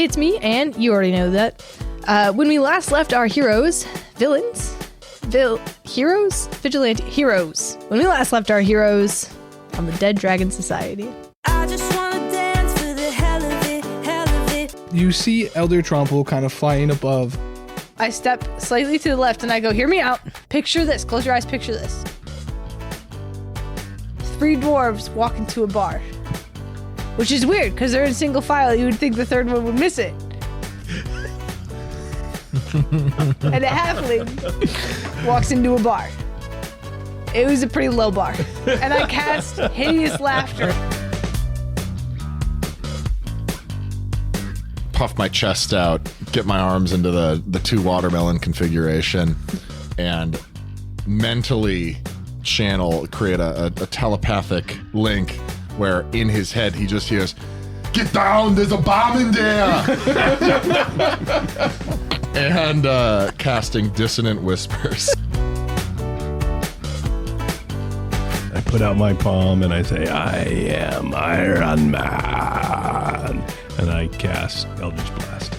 it's me, and you already know that. When we last left our heroes, vigilante heroes. When we last left our heroes on the Dead Dragon Society. I just wanna dance for the hell of it, hell of it. You see Elder Tromple kind of flying above. I step slightly to the left and I go, hear me out. Picture this. Close your eyes. Picture this. 3 dwarves walk into a bar. Which is weird because they're in single file. You would think the third one would miss it. And a halfling walks into a bar. It was a pretty low bar. And I cast hideous laughter. Puff my chest out, get my arms into the 2 watermelon configuration, and mentally create a telepathic link where in his head he just hears, "Get down, there's a bomb in there!" And casting Dissonant Whispers. I put out my palm and I say, "I am Iron Man." And I cast Eldritch Blast.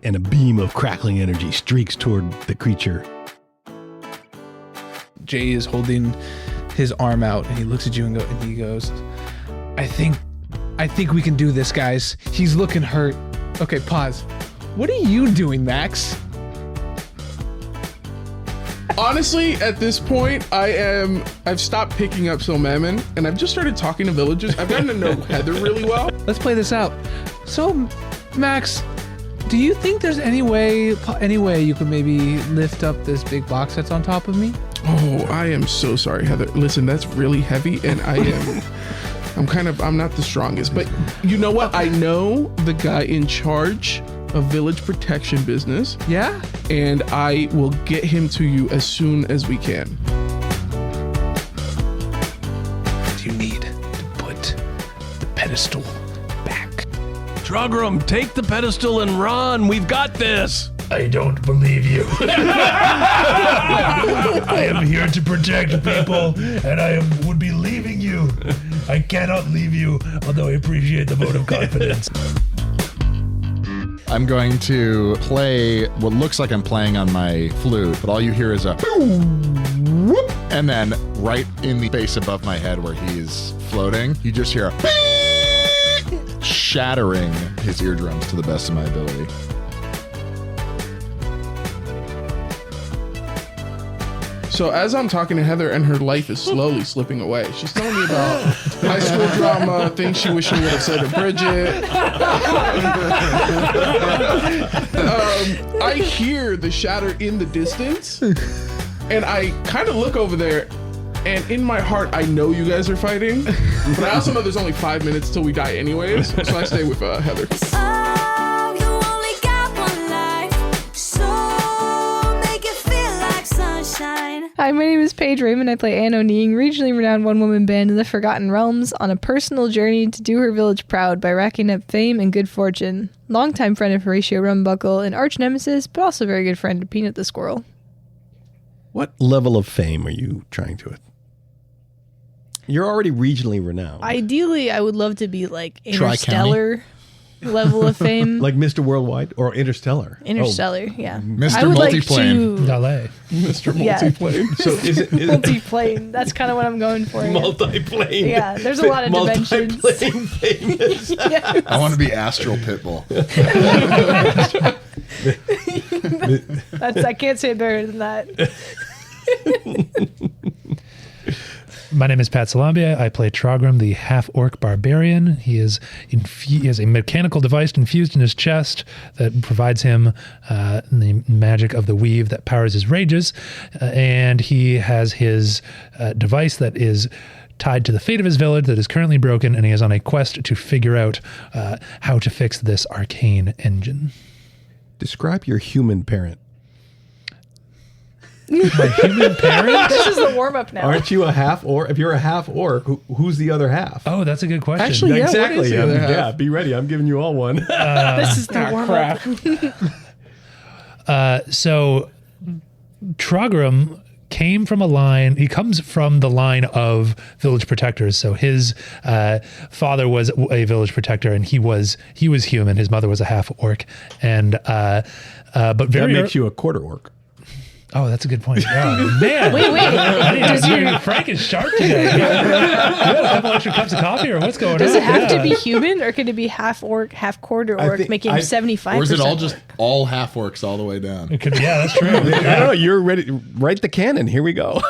And a beam of crackling energy streaks toward the creature. Jay is holding his arm out and he looks at you and he goes, I think we can do this, guys. He's looking hurt. Okay, pause. What are you doing, Max? Honestly, at this point, I've stopped picking up Silmammon, and I've just started talking to villagers. I've gotten to know Heather really well. Let's play this out. So, Max, do you think there's any way you could maybe lift up this big box that's on top of me? Oh, I am so sorry, Heather. Listen, that's really heavy, and I'm not the strongest. But you know what? I know the guy in charge of village protection business. Yeah? And I will get him to you as soon as we can. You need to put the pedestal back. Trogrum, take the pedestal and run. We've got this. I don't believe you. I am here to protect people, and I would be leaving you. I cannot leave you, although I appreciate the vote of confidence. I'm going to play what looks like I'm playing on my flute, but all you hear is a boom, whoop, and then right in the space above my head where he's floating, you just hear a shattering his eardrums to the best of my ability. So as I'm talking to Heather and her life is slowly slipping away, she's telling me about high school drama, things she wished she would have said to Bridget. I hear the shatter in the distance, and I kind of look over there, and in my heart, I know you guys are fighting, but I also know there's only 5 minutes till we die anyways, so I stay with Heather. Oh, you only got one life, so make it feel like sunshine. Hi, my name is Paige Raymond. I play Anne O'Neing, regionally renowned one-woman band in the Forgotten Realms, on a personal journey to do her village proud by racking up fame and good fortune. Longtime friend of Horatio Rumbuckle, an arch nemesis, but also very good friend of Peanut the Squirrel. What level of fame are you trying to it? You're already regionally renowned. Ideally, I would love to be like Interstellar level of fame. Like Mr. Worldwide or Interstellar? Interstellar, yeah. Mr. I would Multiplane. LA. Mr. Yeah. Multiplane. So is it Multiplane. That's kind of what I'm going for. Yeah. multiplane? Yeah, there's a lot of dimensions. Multiplane famous. Yes. I want to be Astral Pitbull. I can't say it better than that. My name is Pat Salambia. I play Trogrum, the half-orc barbarian. He has a mechanical device infused in his chest that provides him the magic of the weave that powers his rages. And he has his device that is tied to the fate of his village that is currently broken, and he is on a quest to figure out how to fix this arcane engine. Describe your human parent. My human parent? This is the warm-up now. Aren't you a half orc? If you're a half orc, who's the other half? Oh, that's a good question. Actually, yeah, exactly. what is the other half? Yeah, be ready. I'm giving you all one. This is the warm-up. So Trogrum came from a line. He comes from the line of village protectors. So his father was a village protector, and he was human. His mother was a half orc, and but That very makes you a quarter orc. Oh, that's a good point. Oh, man. Wait. Frank is sharp today. You have a couple extra cups of coffee, or what's going on? Does it have to be human, or could it be half orc, half quarter orc, making him 75%? Or is it all just all half orcs all the way down? It could, yeah, that's true. No, you're ready. Write the canon. Here we go.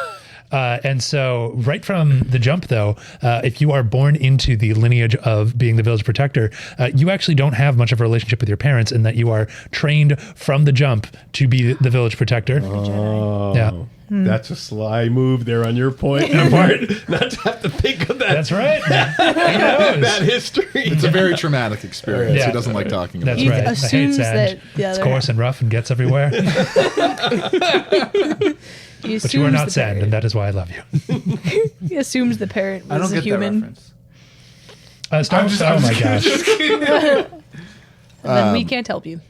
And so right from the jump, though, if you are born into the lineage of being the village protector, you actually don't have much of a relationship with your parents, in that you are trained from the jump to be the village protector. Oh, Yeah. That's a sly move there on your point, Bart. Not to have to think of that. That's right. That history. It's a very traumatic experience. Yeah. He doesn't like talking about That's it. right. assumes I hate sand. that the It's other coarse and rough and gets everywhere. But you are not sand, and that is why I love you. He assumes the parent was I don't a get human. that reference. Oh my gosh. Then we can't help you.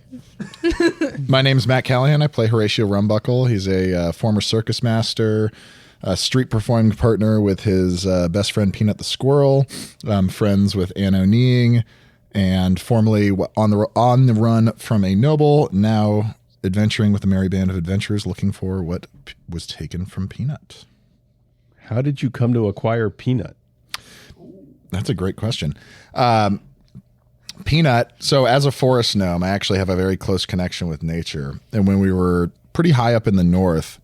My name's Matt Callahan. I play Horatio Rumbuckle. He's a former circus master, a street performing partner with his best friend Peanut the Squirrel, friends with Anne O'Neing, and formerly on the run from a noble, now adventuring with a merry band of adventurers looking for what was taken from Peanut. How did you come to acquire Peanut? That's a great question. Peanut, so as a forest gnome, I actually have a very close connection with nature. And when we were pretty high up in the north,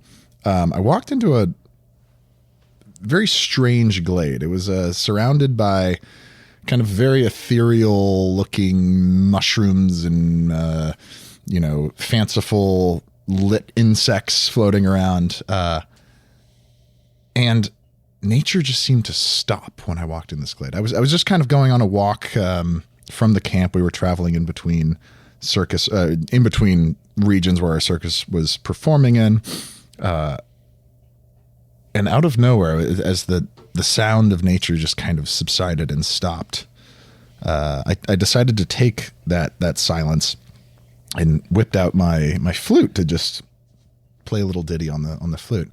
I walked into a very strange glade. It was surrounded by kind of very ethereal looking mushrooms and, fanciful lit insects floating around. And nature just seemed to stop when I walked in this glade. I was just kind of going on a walk from the camp. We were traveling in between regions where our circus was performing in. And out of nowhere, as the sound of nature just kind of subsided and stopped, I decided to take that silence and whipped out my flute to just play a little ditty on the flute.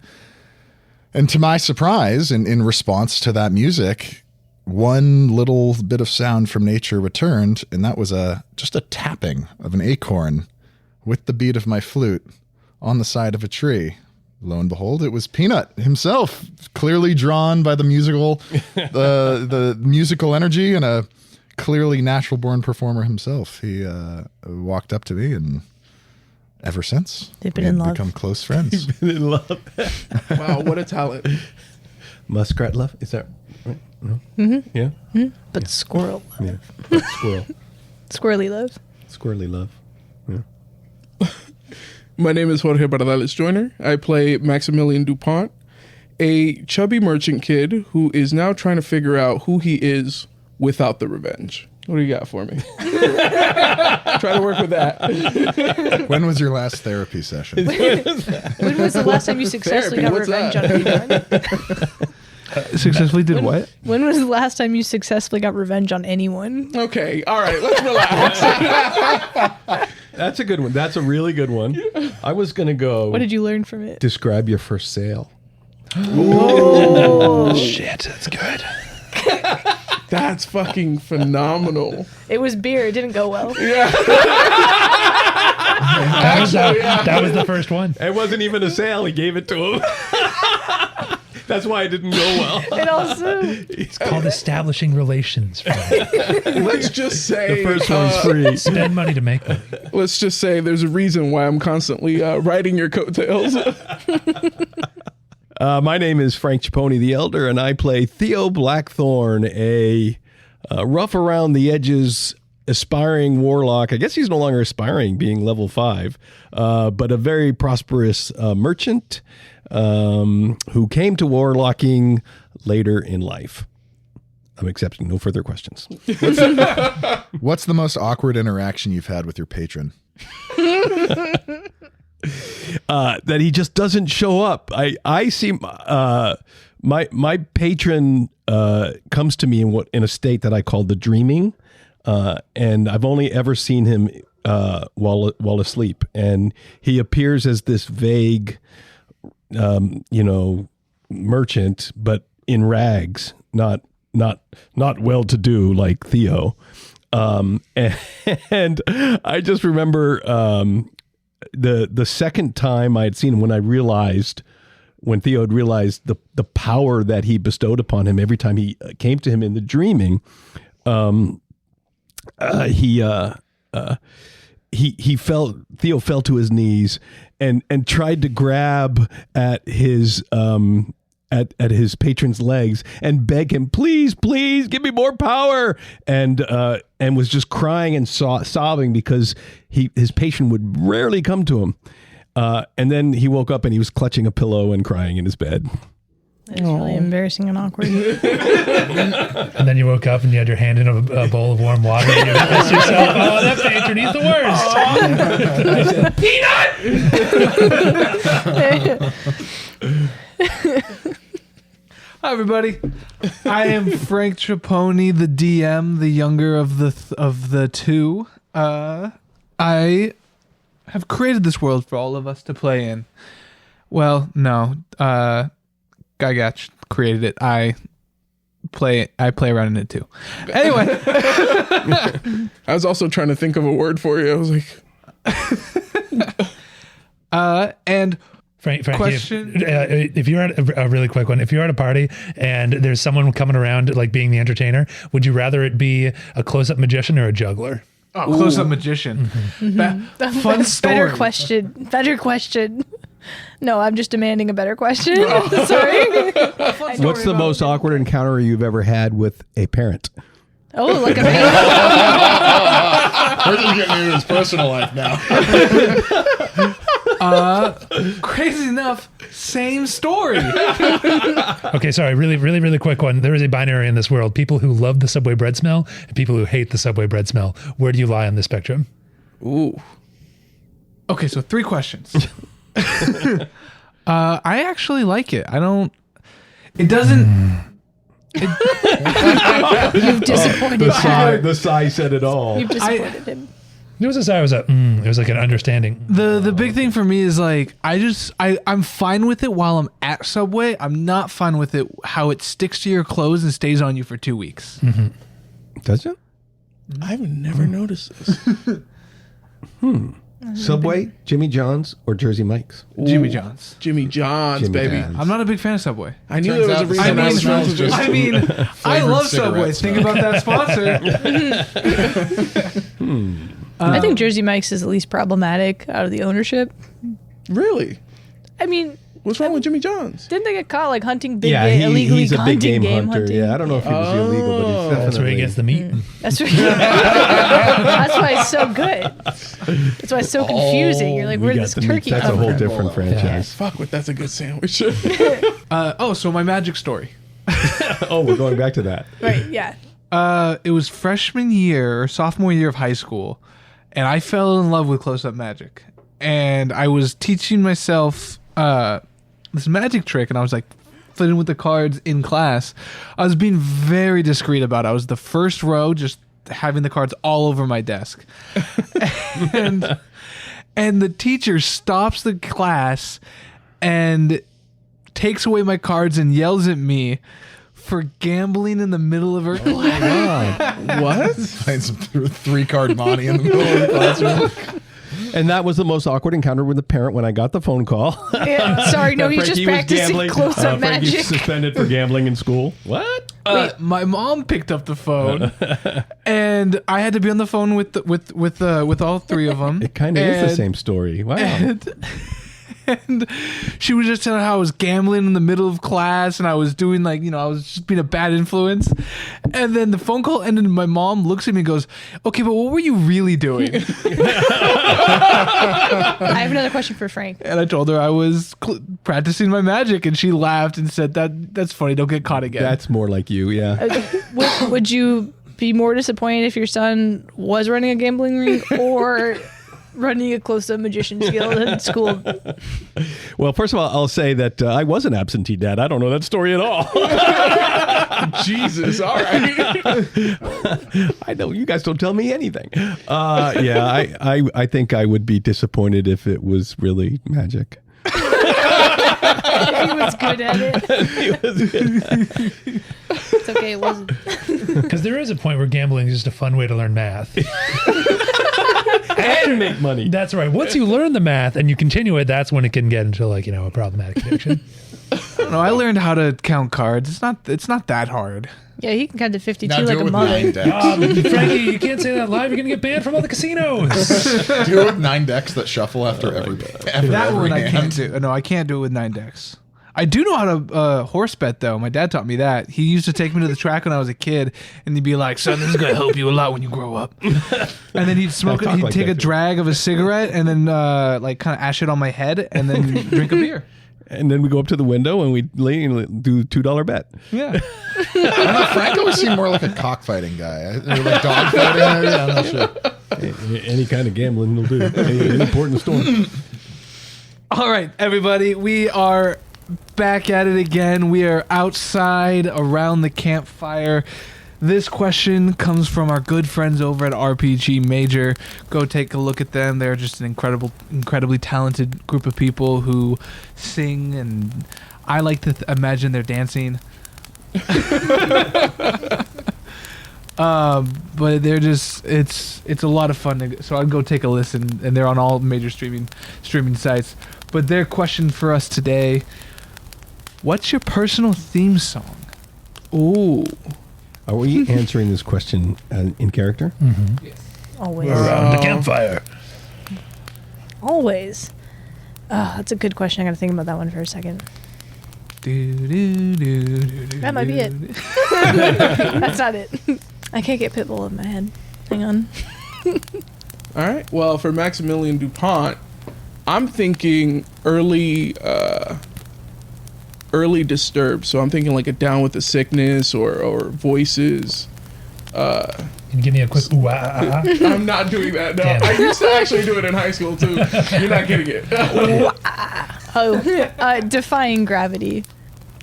And to my surprise, and in response to that music, one little bit of sound from nature returned, and that was just a tapping of an acorn with the beat of my flute on the side of a tree. Lo and behold, it was Peanut himself, clearly drawn by the musical energy, and a clearly natural-born performer himself. He walked up to me, and ever since, They've been we in have love. become close friends. In love. Wow, what a talent. Muskrat love? Is that right? No? Mm-hmm. Yeah? But squirrel love. Yeah. But squirrel. Squirrely love. Squirrely love. Yeah. My name is Jorge Bardales Joyner. I play Maximilian DuPont, a chubby merchant kid who is now trying to figure out who he is without the revenge. What do you got for me? Try to work with that. When was your last therapy session? When was the last time you successfully got What's revenge that? on anyone? Successfully did what? When was the last time you successfully got revenge on anyone? Okay, all right, let's relax. That's a good one. That's a really good one. I was going to go What did you learn from it? describe your first sale. Shit, that's good. That's fucking phenomenal. It was beer. It didn't go well. That was the first one. It wasn't even a sale. He gave it to him. That's why it didn't go well. And also, It's called establishing relations. Frank. Let's just say The first one's free. Spend money to make money. let's just say there's a reason why I'm constantly riding your coattails. My name is Frank Chipone the Elder, and I play Theo Blackthorn, a rough around the edges aspiring warlock. I guess he's no longer aspiring, being level 5, but a very prosperous merchant who came to warlocking later in life. I'm accepting no further questions. What's the most awkward interaction you've had with your patron? That he just doesn't show up. I see my patron comes to me in a state that I call the dreaming, and I've only ever seen him while asleep, and he appears as this vague, merchant, but in rags, not well-to-do like Theo. And I just remember the second time I had seen him, when Theo had realized the power that he bestowed upon him every time he came to him in the dreaming, Theo fell to his knees and tried to grab at his at his patron's legs and beg him, please give me more power, and was just crying and sobbing because his patron would rarely come to him. And then he woke up and he was clutching a pillow and crying in his bed. It's really embarrassing and awkward. And then you woke up and you had your hand in a bowl of warm water and you pissed yourself. Oh, that patron, he's the worst. Hi, everybody. I am Frank Traponi, the DM, the younger of the two. I have created this world for all of us to play in. Well, no. Gygax created it. I play around in it too. Anyway. I was also trying to think of a word for you. I was like... and... Frank, question. If you're at a really quick one, if you're at a party and there's someone coming around like being the entertainer, would you rather it be a close-up magician or a juggler? Oh, close-up magician. Mm-hmm. Fun story. Better question. No, I'm just demanding a better question. Sorry. What's the most awkward encounter you've ever had with a parent? Oh, like a We're just getting into his personal life now. Crazy enough, same story. Okay, sorry, really quick one. There is a binary in this world. People who love the Subway bread smell and people who hate the Subway bread smell. Where do you lie on the spectrum? Ooh. Okay, so 3 questions. I actually like it. It doesn't... You've disappointed him. The sigh said it all. You've disappointed him. It was a sigh. It was like an understanding. The big thing for me is like I'm fine with it while I'm at Subway. I'm not fine with it how it sticks to your clothes and stays on you for 2 weeks. Mm-hmm. Does it? I've never noticed this. Subway, Jimmy John's, or Jersey Mike's? Jimmy John's. Jimmy John's, baby. John's. I'm not a big fan of Subway. I knew there was a reason I was friends with you. I love Subway. Think about that sponsor. I think Jersey Mike's is the least problematic out of the ownership. Really? I mean, What's wrong with Jimmy John's? didn't they get caught like hunting big he's a big hunting game hunter. hunting? Yeah, I don't know if he was illegal, but he's definitely... That's where he gets the meat. That's that's why it's so good. That's why it's so confusing. You're like, where'd this turkey That's come a whole from? different franchise. Fuck, that's a good sandwich. So my magic story. Oh, we're going back to that. Right, yeah. It was freshman year or sophomore year of high school, and I fell in love with close-up magic. And I was teaching myself this magic trick, and I was like flitting with the cards in class. I was being very discreet about it. I was the first row, just having the cards all over my desk. and the teacher stops the class and takes away my cards and yells at me for gambling in the middle of her class. What? Playing some 3-card money in the middle of the classroom. And that was the most awkward encounter with the parent when I got the phone call. Yeah, sorry, no, he's just practicing close-up Frankie's magic. suspended for gambling in school. What? My mom picked up the phone, and I had to be on the phone with all 3 of them. It kind of is the same story. Wow. And she was just telling how I was gambling in the middle of class, and I was doing I was just being a bad influence. And then the phone call ended, and my mom looks at me and goes, "Okay, but what were you really doing?" I have another question for Frank. And I told her I was practicing my magic, and she laughed and said, "That's funny. Don't get caught again." That's more like you, yeah. Would you be more disappointed if your son was running a gambling ring or running a close-up magician's guild in school? Well, first of all, I'll say that I was an absentee dad. I don't know that story at all. Jesus, all right. I know you guys don't tell me anything. I think I would be disappointed if it was really magic. He was good at it. It's okay, it wasn't. Because there is a point where gambling is just a fun way to learn math. And make money. That's right. Once you learn the math and you continue it, that's when it can get into like, a problematic addiction. No, I learned how to count cards. It's not that hard. Yeah, he can count to 52 Now do like it a with mother. 9 decks. Frankie, you can't say that live. You're going to get banned from all the casinos. Do it with 9 decks that shuffle after every That one I hand. can't do. No, I can't do it with 9 decks. I do know how to horse bet though. My dad taught me that. He used to take me to the track when I was a kid, and he'd be like, "Son, this is gonna help you a lot when you grow up." And then he'd smoke. talk He'd like take that a too. drag of a cigarette, and then like kind of ash it on my head, and then drink a beer. And then we go up to the window and we do a $2 bet. Yeah. I don't know. Frank always seemed more like a cockfighting guy. Or like dog fighting. Maybe. I'm not sure. Any kind of gambling will do. Any port in the storm. All right, everybody, we are back at it again. We are outside around the campfire. This question comes from our good friends over at RPG Major. Go take a look at them. They're just an incredibly talented group of people who sing, and I like to imagine they're dancing. But they're just it's a lot of fun. So I'd go take a listen, and they're on all major streaming sites. But their question for us today: what's your personal theme song? Ooh. Are we answering this question in character? Always. Around the campfire. Always. Oh, that's a good question. I gotta think about that one for a second. That might be it. That's not it. I can't get Pitbull in my head. Hang on. All right. Well, for Maximilian Dupont, I'm thinking early Disturbed. So I'm thinking like a Down with the Sickness or Voices. Can you give me a quick ooh, ah, ah, ah? I'm not doing that. No, Damn. I used to actually do it in high school too. You're not getting it. Defying Gravity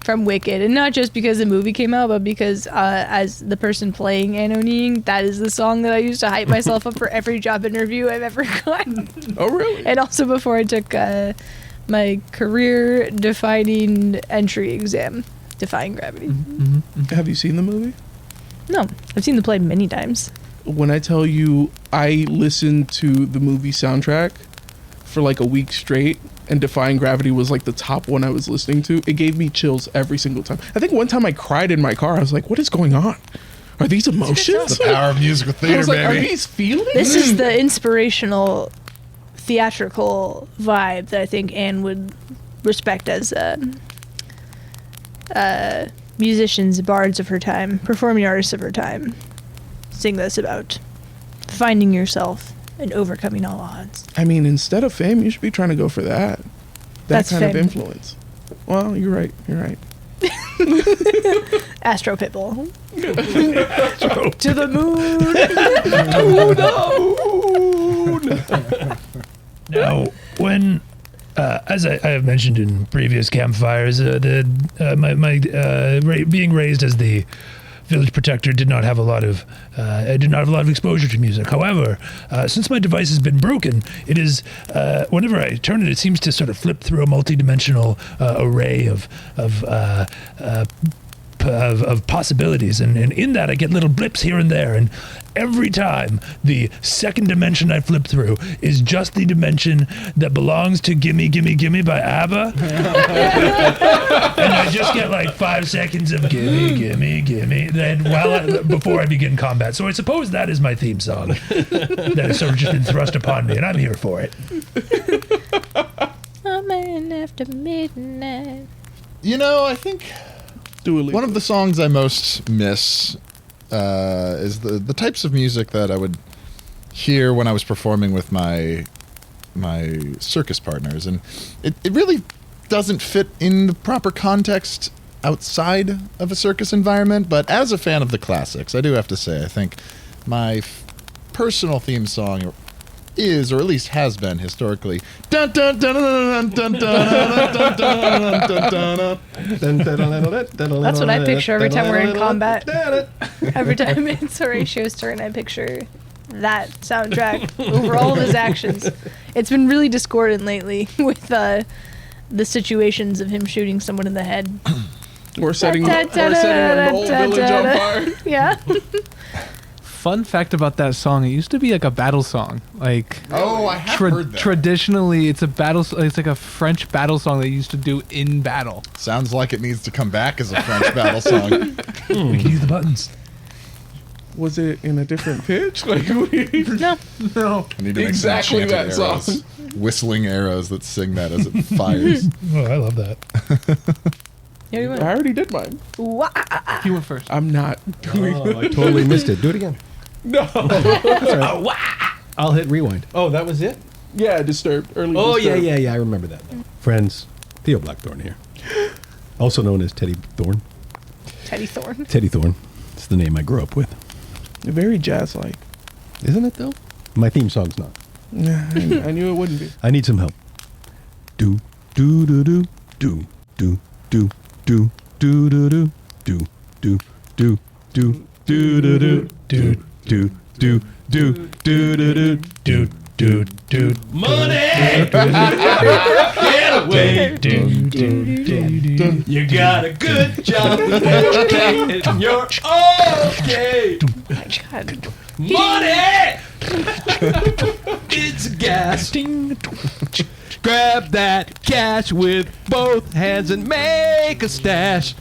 from Wicked. And not just because the movie came out, but because as the person playing Anno Ning, that is the song that I used to hype myself up for every job interview I've ever gotten. Oh, really? And also before I took my career-defining entry exam, Defying Gravity. Have you seen the movie? No, I've seen the play many times. When I tell you I listened to the movie soundtrack for like a week straight, and Defying Gravity was like the top one I was listening to, it gave me chills every single time. I think one time I cried in my car. I was like, what is going on? Are these emotions? The power of musical I theater, was like, are baby. these feelings? This is the inspirational theatrical vibe that I think Anne would respect as musicians, bards of her time, performing artists of her time. Sing this about finding yourself and overcoming all odds. I mean, instead of fame, you should be trying to go for that. That's kind of fame. influence. Well, you're right. You're right. Astro Pitbull. To the moon. Now, when, as I have mentioned in previous campfires, being raised as the village protector did not have a lot of exposure to music. However, since my device has been broken, it is whenever I turn it, it seems to sort of flip through a multidimensional array of possibilities, and in that I get little blips here and there, and every time the second dimension I flip through is just the dimension that belongs to Gimme Gimme Gimme by ABBA. And I just get like 5 seconds of Gimme Gimme Gimme then before I begin combat. So I suppose that is my theme song that has sort of just been thrust upon me, and I'm here for it. A man after midnight. You know, I think Dua Lipa. one of the songs I most miss is the types of music that I would hear when I was performing with my circus partners, and it really doesn't fit in the proper context outside of a circus environment. But as a fan of the classics, I do have to say I think my personal theme song is, or at least has been historically, dun dun dun dun dun dun dun dun dun dun. That's what I picture every time we're in combat. Every time it's Horatio's turn, I picture that soundtrack over all of his actions. It's been really discordant lately with the situations of him shooting someone in the head. We're setting our whole village on fire. Yeah. Fun fact about that song: it used to be like a battle song. Like, Oh, I have heard that. traditionally, it's a battle. It's like a French battle song they used to do in battle. Sounds like it needs to come back as a French battle song. We can use the buttons. Was it in a different pitch? Like, No. No, I need to make Exactly some enchanted that arrows. song. Whistling arrows that sing that as it fires. Oh, I love that. Yeah, you I already did mine. went. you went first. I'm not doing Oh, I totally missed it. Do it again. No. I'll hit rewind. Oh, that was it? Yeah, Disturbed. Early Oh, Disturbed. yeah. I remember that. Friends, Theo Blackthorne here. Also known as Teddy Thorne. Teddy Thorne. Teddy Thorne. It's the name I grew up with. Very jazz-like. Isn't it, though? My theme song's not. Yeah, I knew it wouldn't be. I need some help. Do, do, do, do, do, do, do, do, do, do, do, do, do, do, do, do, do, do, Dude, do, do, do, do, do, do. dude. Money! Get away! You got a good job and you're okay! My God. Money! It's gas. Grab that cash with both hands and make a stash.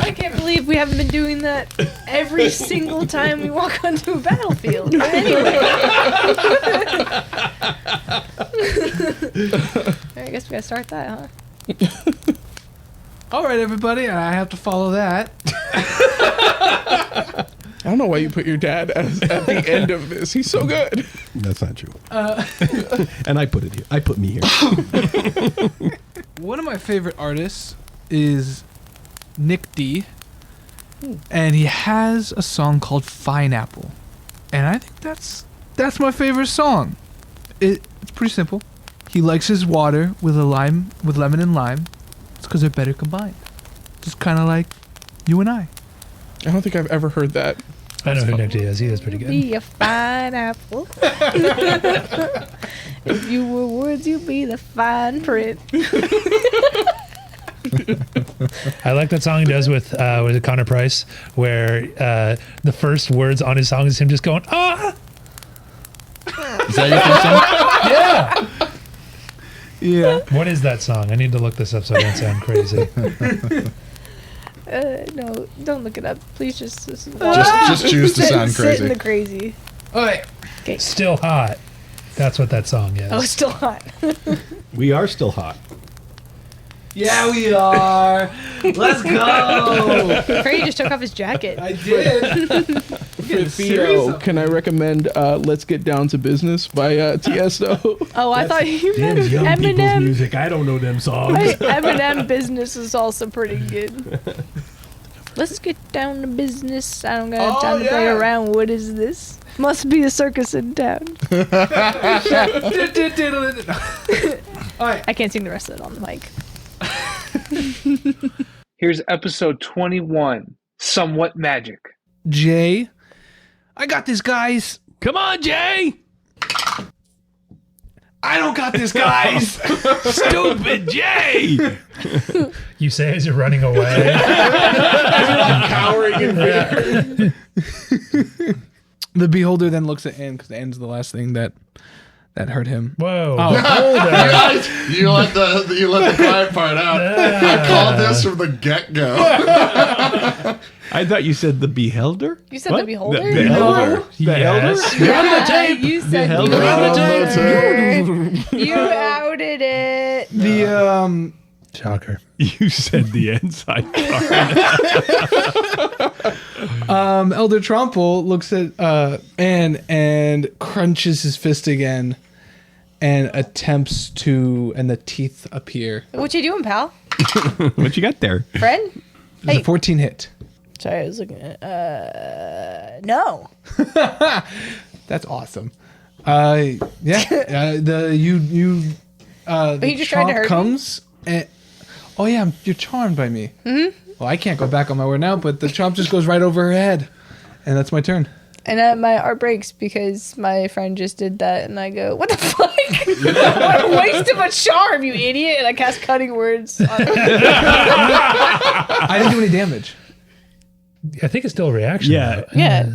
I can't believe we haven't been doing that every single time we walk onto a battlefield. But anyway. I guess we gotta start that, huh? All right, everybody, I have to follow that. I don't know why you put your dad as at the end of this. He's so good. That's not true. And I put it here. I put me here. One of my favorite artists is Nick D, and he has a song called Fine Apple, and I think that's my favorite song. It's pretty simple. He likes his water with lemon and lime. It's because they're better combined. Just kind of like you and I. I don't think I've ever heard that. I know who Nick D is. He is pretty good. Be a fine apple. If you were woods, you'd be the fine print. I like that song he does with Connor Price, where the first words on his song is him just going, ah! Is that your theme song? Yeah. What is that song? I need to look this up so I don't sound crazy. No, don't look it up. Please just Just choose to sound sit in crazy. the crazy. Okay. Still Hot. That's what that song is. Oh, it's still hot. We are still hot. Yeah, we are. Let's go. Freddie just took off his jacket. I did. For Theo, can I recommend Let's Get Down to Business by Tiesto? Oh, I thought you meant Damn young people's Eminem. music. I don't know them songs. Eminem Business is also pretty good. Let's get down to business. I don't got time to play yeah. around. What is this? Must be a circus in town. I can't sing the rest of it on the mic. Here's episode 21, Somewhat Magic. Jay, I got this, guys. Come on, Jay! I don't got this, guys. Stupid Jay! You say as you're running away. Cowering in fear. The beholder then looks at Anne because Anne's the last thing that hurt him. Whoa. Oh. You let the quiet part out. I called this from the get-go. I thought you said the beholder? You said What? the beholder? The elder? The Yes. elder? You're on the tape. You said hell you of were a You outed it. The Shocker. You said the inside part. Elder Tromple looks at Anne and crunches his fist again and attempts to, and the teeth appear. What you doing, pal? What you got there? Friend? It's a 14 hit. Sorry, I was looking at no. That's awesome. Yeah. The he just tried to hurt me? comes and oh yeah, you're charmed by me. Mm-hmm. Well, I can't go back on my word now, but the chomp just goes right over her head, and that's my turn. And my heart breaks because my friend just did that, and I go, "What the fuck? What a waste of a charm, you idiot!" And I cast cutting words. On him. I didn't do any damage. I think it's still a reaction. Yeah. though. Yeah.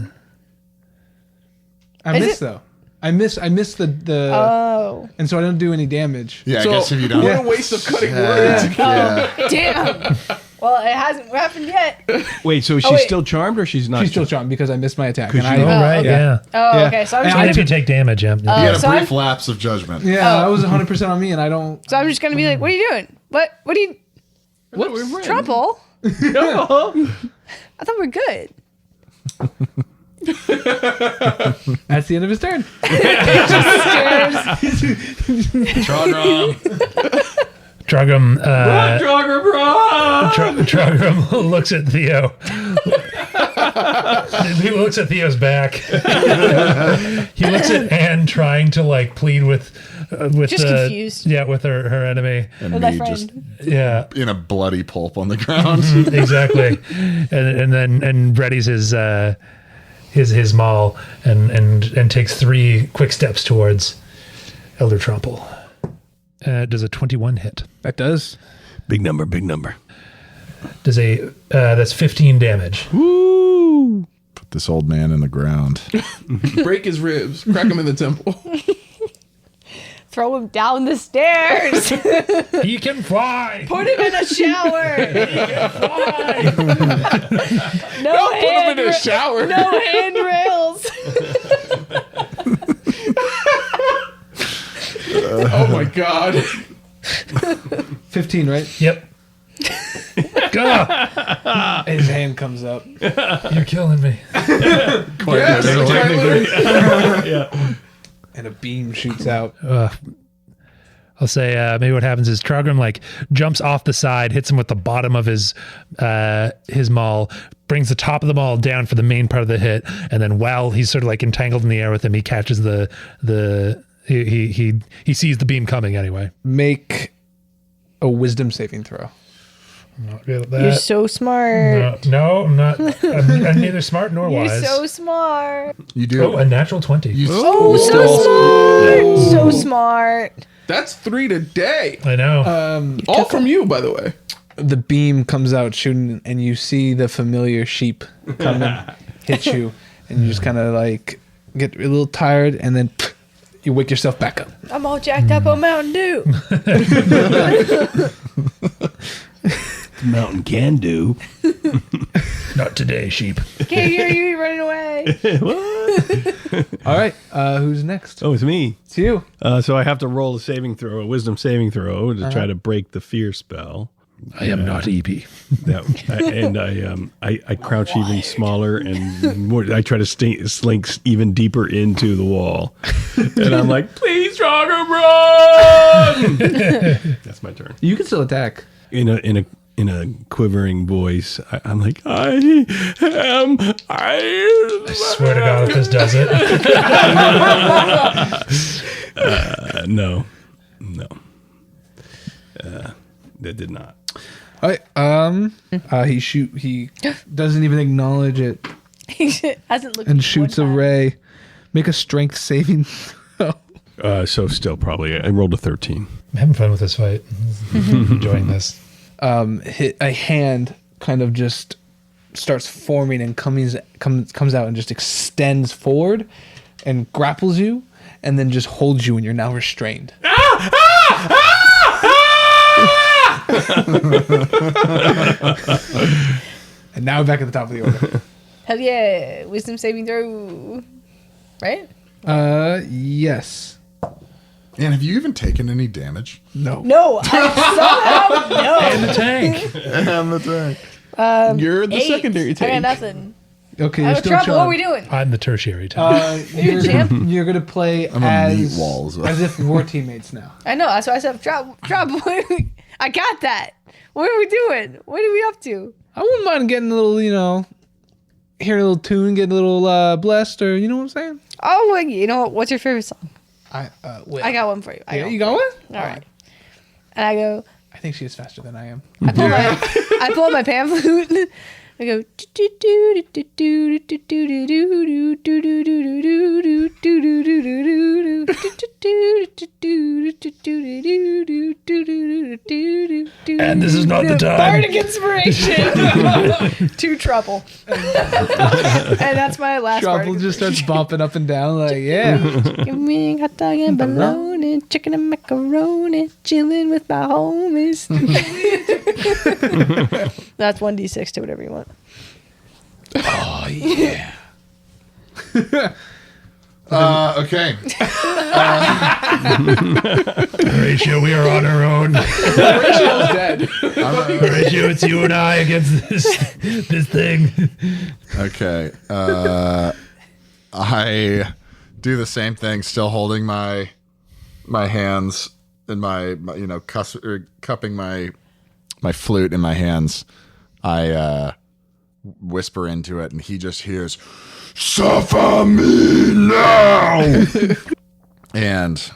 I Is missed it- though. I missed the Oh. and so I don't do any damage. Yeah, So, I guess if you don't. what a waste of cutting words. Yeah. Damn. Well, it hasn't happened yet. Wait, so she's wait. still charmed or she's not? She's still charmed because I missed my attack. And you I, know- Oh, right. okay. Yeah. Oh, Yeah. okay. So I'm And just I And gonna if you take damage, yeah. You had a so brief I'm- lapse of judgment. yeah, that was 100% on me, and I don't. So I'm just gonna be like, "What are you doing? What do you trouble? I thought we're good." That's the end of his turn. Stares. Trogrum, Trogrum looks at Theo. He looks at Theo's back. He looks at Anne trying to like plead with Just confused. Yeah, with her enemy. And With my me just friend. Yeah, in a bloody pulp on the ground. exactly. And then readies his maul and takes 3 quick steps towards Elder Tromple. Does a 21 hit? That does. Big number, big number. Does that's 15 damage. Woo! Put this old man in the ground. Break his ribs. Crack him in the temple. Throw him down the stairs. He can fly. Put him in a shower. No Put him in a shower. No handrails. Oh my god. 15, right? Yep. Go. His hand comes up. You're killing me. Yes, Tyler. And a beam shoots out. I'll say maybe what happens is Trogrum like jumps off the side, hits him with the bottom of his maul, brings the top of the maul down for the main part of the hit, and then while he's sort of like entangled in the air with him, he catches he sees the beam coming anyway. Make a wisdom saving throw. I'm not good at You're that. so smart. No, I'm not. I'm neither smart nor You're wise. so smart. You do. Oh, a natural 20. Oh, so smart. So smart. That's 3 today. I know. All from you, by the way. The beam comes out shooting, and you see the familiar sheep come and hit you, and you just kind of like get a little tired, and then you wake yourself back up. I'm all jacked up on Mountain Dew. Mountain can do. Not today, sheep. Can't hear you running away. All right, who's next? Oh, it's me. It's you. So I have to roll a wisdom saving throw to try to break the fear spell. I am not EP. I crouch even smaller and more. I try to slink even deeper into the wall, and I'm like, "Please, Trogrum, run!" That's my turn. You can still attack. In a quivering voice, I'm like, I Swear to God, if this does it. no, that did not. All right. He doesn't even acknowledge it He hasn't looked and at you shoots a one time. ray. Make a strength saving throw. So still probably I rolled a 13. I'm having fun with this fight. Enjoying this. Hit a hand kind of just starts forming and comes out and just extends forward and grapples you and then just holds you and you're now restrained. And now back at the top of the order. Hell yeah. Wisdom saving throw. Right? Yes. And have you even taken any damage? No. No. I somehow no. And the tank. And the tank. You're the 8. secondary I got tank. nothing. Okay, I you're have still trouble. What are we charmed. doing? I'm the tertiary tank. You're champ? You're gonna play I'm a as meat wall as well. as if we're teammates now. I know. That's why I said drop. I got that. What are we doing? What are we up to? I wouldn't mind getting a little, hearing a little tune, getting a little blessed, or you know what I'm saying? Oh, well, you know what? What's your favorite song? I I got one for you. I Yeah, got you one. got one? All right. And I go, I think she is faster than I am. I pull out my pan flute I go. And this is not the time. Bardic inspiration. To trouble. And that's my last Trouble Bardic just starts bopping up and down like, yeah. Give me a hot dog and bologna, chicken and macaroni, chilling with my homies. That's 1d6 to whatever you want. Oh, yeah. Okay. Horatio, we are on our own. Rachel's dead. Horatio, it's you and I against this thing. Okay. I do the same thing, still holding my hands in my cupping my flute in my hands. I whisper into it, and he just hears, "Suffer me now!" And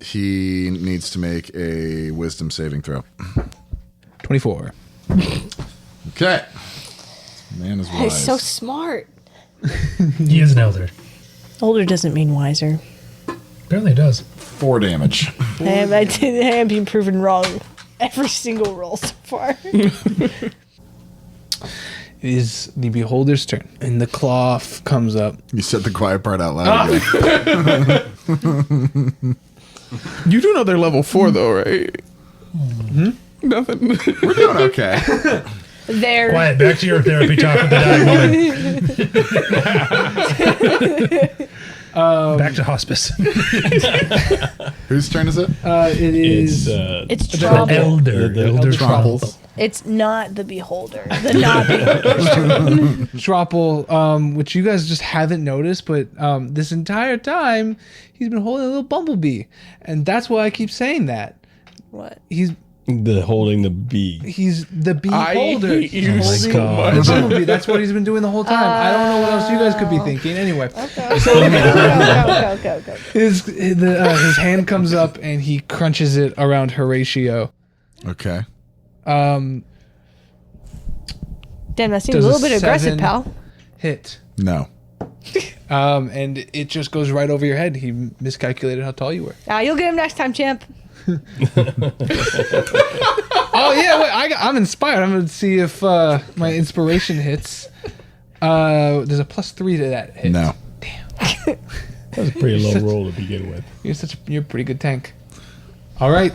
he needs to make a wisdom saving throw. 24. Okay. Man is wise. He's so smart. He is an elder. Older doesn't mean wiser. Apparently it does. 4 damage. I am being proven wrong every single roll so far. It is the beholder's turn, and the cloth comes up. You said the quiet part out loud again. You do know they're level 4 though, right? Nothing. We're doing okay. There. Quiet, back to your therapy talk with the dying woman. Back to hospice. Whose turn is it? It is It's the trouble. Elder Tropples. It's not the beholder. The not beholder. Tropple, which you guys just haven't noticed, but this entire time he's been holding a little bumblebee, and that's why I keep saying that. What? He's Holding the bee. the beholder. hate He's you holding so the much. bumblebee. That's what he's been doing the whole time. I don't know what else you guys could be thinking. Anyway, Okay. his hand comes up and he crunches it around Horatio. Okay. Damn, that seems Does a a little bit aggressive, 7 pal. Hit. No. And it just goes right over your head. He miscalculated how tall you were. You'll get him next time, champ. Oh yeah, wait, I'm inspired. I'm gonna see if my inspiration hits. There's a +3 to that hit. No. That was a pretty low roll to begin with. You're a pretty good tank. All right,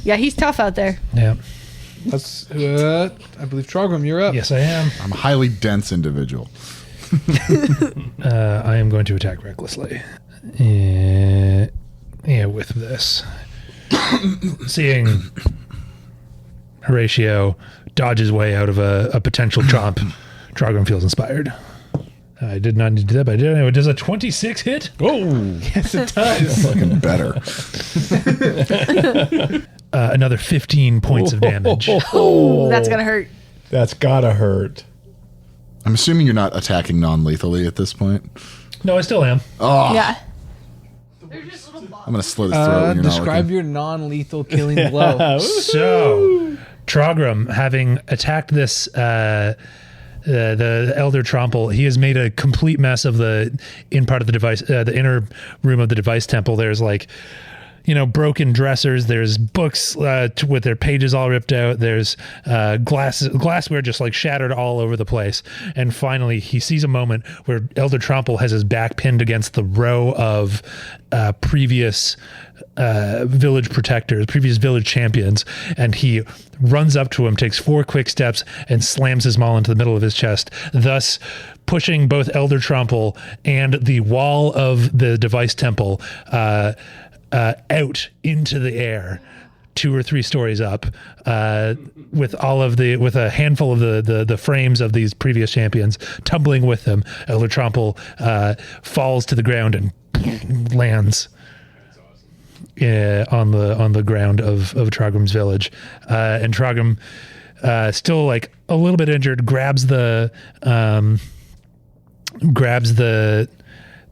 Yeah, he's tough out there. Yeah. let's. I believe Trogram, you're up. Yes, I am. I'm a highly dense individual. I am going to attack recklessly. With this. Seeing Horatio dodge his way out of a potential chomp, Trogram feels inspired. I did not need to do that, but I did anyway. Does a 26 hit? Oh, Yes, it does. Fucking better. Another 15 points of damage. Ooh, that's gonna hurt. that's gotta hurt. I'm assuming you're not attacking non-lethally at this point. No, I still am. Oh, Yeah. I'm gonna slit his throat when you're not Describe looking. your non-lethal killing blow. So, Trogram, having attacked this, the Elder Tromple, he has made a complete mess of the part of the device, the inner room of the device temple. There's broken dressers. There's books with their pages all ripped out. There's glassware just shattered all over the place. And finally, he sees a moment where Elder Tromple has his back pinned against the row of previous village protectors, previous village champions, and he runs up to him, takes 4 quick steps, and slams his maul into the middle of his chest, thus pushing both Elder Tromple and the wall of the device temple out into the air, 2 or 3 stories up, with a handful of the frames of these previous champions tumbling with them. Elder Tromple falls to the ground and lands on the ground of Trogram's village, and Trogram, still a little bit injured, grabs the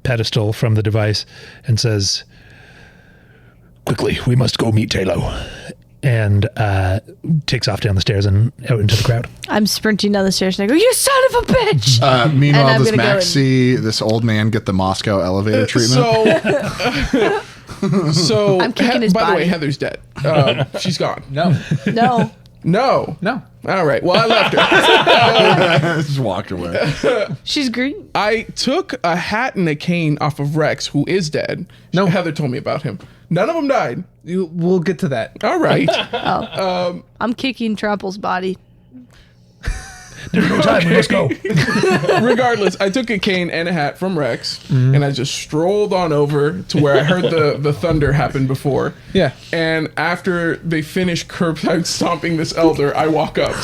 pedestal from the device and says, "Quickly, we must go meet Talo." and takes off down the stairs and out into the crowd. I'm sprinting down the stairs and I go, "You son of a bitch!" And Meanwhile, I'm does gonna go Max in. see this old man get the Moscow elevator treatment? So I'm kicking his by the way, body. Heather's dead. She's gone. No. No. No. No. All right. Well, I left her. Just walked away. She's green. I took a hat and a cane off of Rex, who is dead. No, Heather told me about him. None of them died. We'll get to that. All right. I'm kicking Trample's body. There's no time. We must go. Regardless, I took a cane and a hat from Rex, and I just strolled on over to where I heard the thunder happen before. Yeah. And after they finish curbside stomping this elder, I walk up,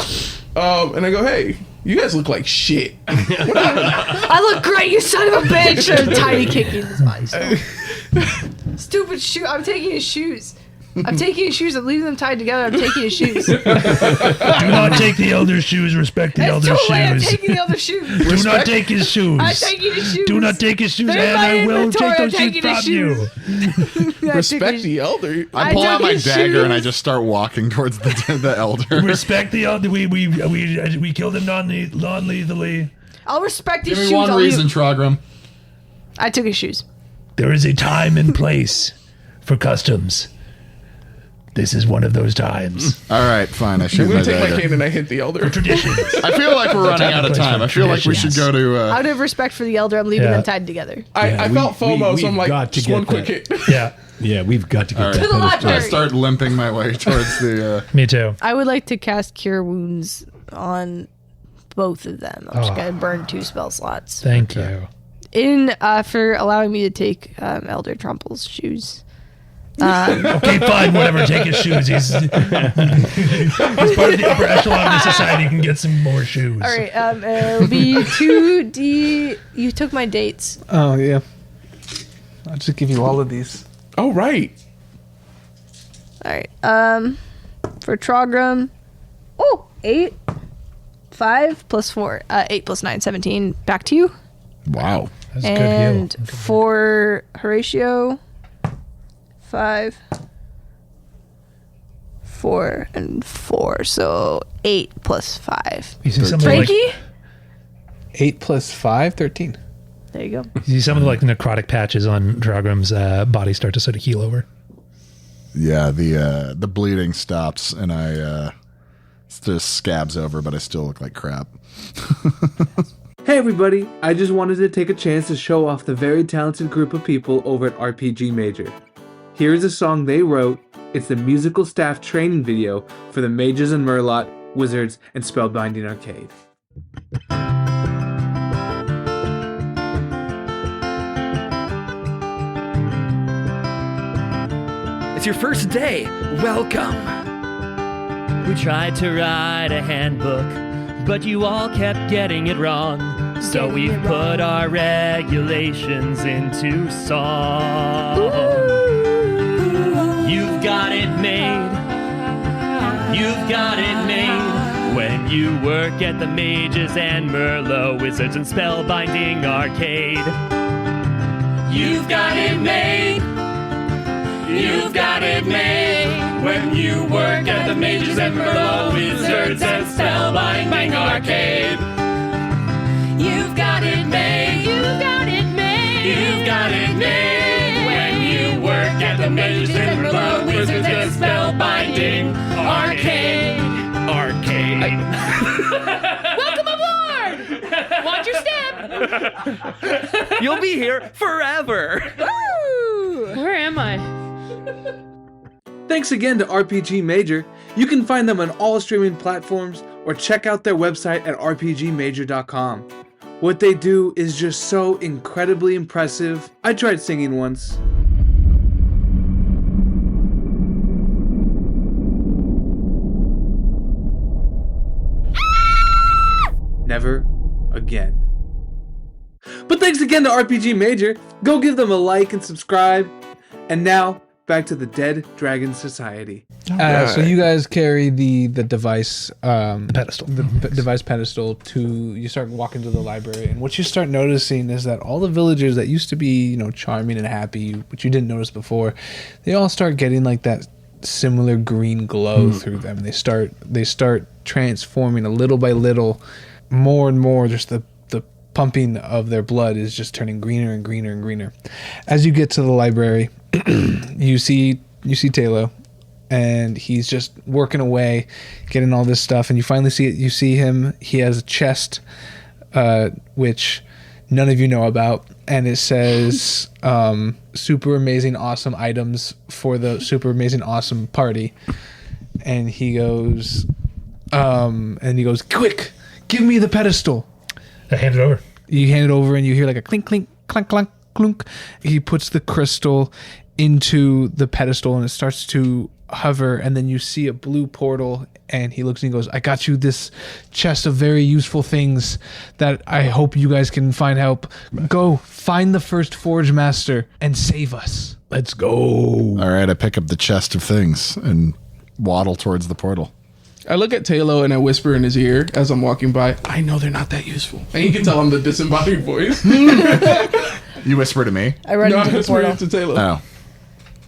and I go, "Hey, you guys look like shit." I look great, you son of a bitch! I'm tiny kicking his body. Stupid shoe. I'm taking his shoes. I'm taking his shoes. I'm leaving them tied together. I'm taking his shoes. Do not take the elder's shoes. Respect the It's elder's too late. I'm shoes. taking the other shoes. Do not take his shoes. I'm taking his shoes. Do not take his shoes, They're in and my I will inventory. take I'm those shoes taking his from you. shoes. Respect the elder. I pull took out my his dagger and I shoes. just start walking towards the elder. Respect the elder. We killed him non-lethally. I'll respect his Give me shoes. one I'll reason, leave- Trogram. I took his shoes. There is a time and place for customs. This is one of those times. All right, fine. I I'm shoot my gonna take my dagger. cane and I hit the elder. Traditions. I feel like we're running out of time. I feel like we should go to. Out of respect for the elder, I'm leaving Yeah. them tied together. I felt FOMO, so I'm we've like, got to just get one quick that. hit. Yeah, Yeah, we've got to get All that right. To the pedestal. library. I start limping my way towards the. me too. I would like to cast Cure Wounds on both of them. I'm just gonna burn 2 spell slots. Thank you. For allowing me to take Elder Trumple's shoes. Okay, fine, whatever. Take his shoes. He's part of the upper echelon of the society. He can get some more shoes. All right, it'll be 2D. You took my dates. Oh, yeah. I'll just give you all of these. Oh, right. All right. For Trogram, 8, 5 plus 4, 8 plus 9, 17. Back to you. Wow. That's a good And heal. for Horatio, 5, 4, and 4. So 8 plus 5. You see some of the, like, Frankie? 8 plus 5, 13. There you go. you see some of the like necrotic patches on Dragram's body start to sort of heal over. Yeah, the bleeding stops and I just scabs over, but I still look like crap. Hey everybody, I just wanted to take a chance to show off the very talented group of people over at RPG Major. Here's a song they wrote. It's the musical staff training video for the Mages and Murloc, Wizards, and Spellbinding Arcade. It's your first day. Welcome. We tried to write a handbook, but you all kept getting it wrong. So we've put our regulations into song. You've got it made. You've got it made. When you work at the Mages and Merlot, Wizards and Spellbinding Arcade. You've got it made. You've got it made. When you work at the Mages and Merlot, Wizards and Spellbinding Arcade. You've got it made. You've got it made. You've got it made. When you work at the Mages and Merlot, Wizards and Spellbinding Arcade. Arcade. Welcome aboard! Watch your step! You'll be here forever. Where am I? Thanks again to RPG Major. You can find them on all streaming platforms or check out their website at rpgmajor.com. What they do is just so incredibly impressive. I tried singing once. Never again. But thanks again to RPG Major. Go give them a like and subscribe. And now, back to the Dead Dragon Society. So you guys carry the device, The pedestal. device pedestal to, you start walking to the library, and what you start noticing is that all the villagers that used to be, charming and happy, which you didn't notice before, they all start getting like that similar green glow through them. They start transforming a little by little, more and more. Just the pumping of their blood is just turning greener and greener and greener. As you get to the library, you see Talo, and he's just working away, getting all this stuff, and you finally see it. You see him. He has a chest, which none of you know about, and it says super amazing awesome items for the super amazing awesome party. And he goes quick, give me the pedestal. I hand it over. You hand it over and you hear like a clink clink clunk clunk clunk. He puts the crystal into the pedestal and it starts to hover, and then you see a blue portal, and he looks and he goes, I got you this chest of very useful things that I hope you guys can find help. Go find the first Forge Master and save us. Let's go. All right, I pick up the chest of things and waddle towards the portal. I look at Talo and I whisper in his ear as I'm walking by, I know they're not that useful. And you can tell I'm the disembodied voice. You whisper to me? I run No, I into the whisper portal. into Talo. Oh.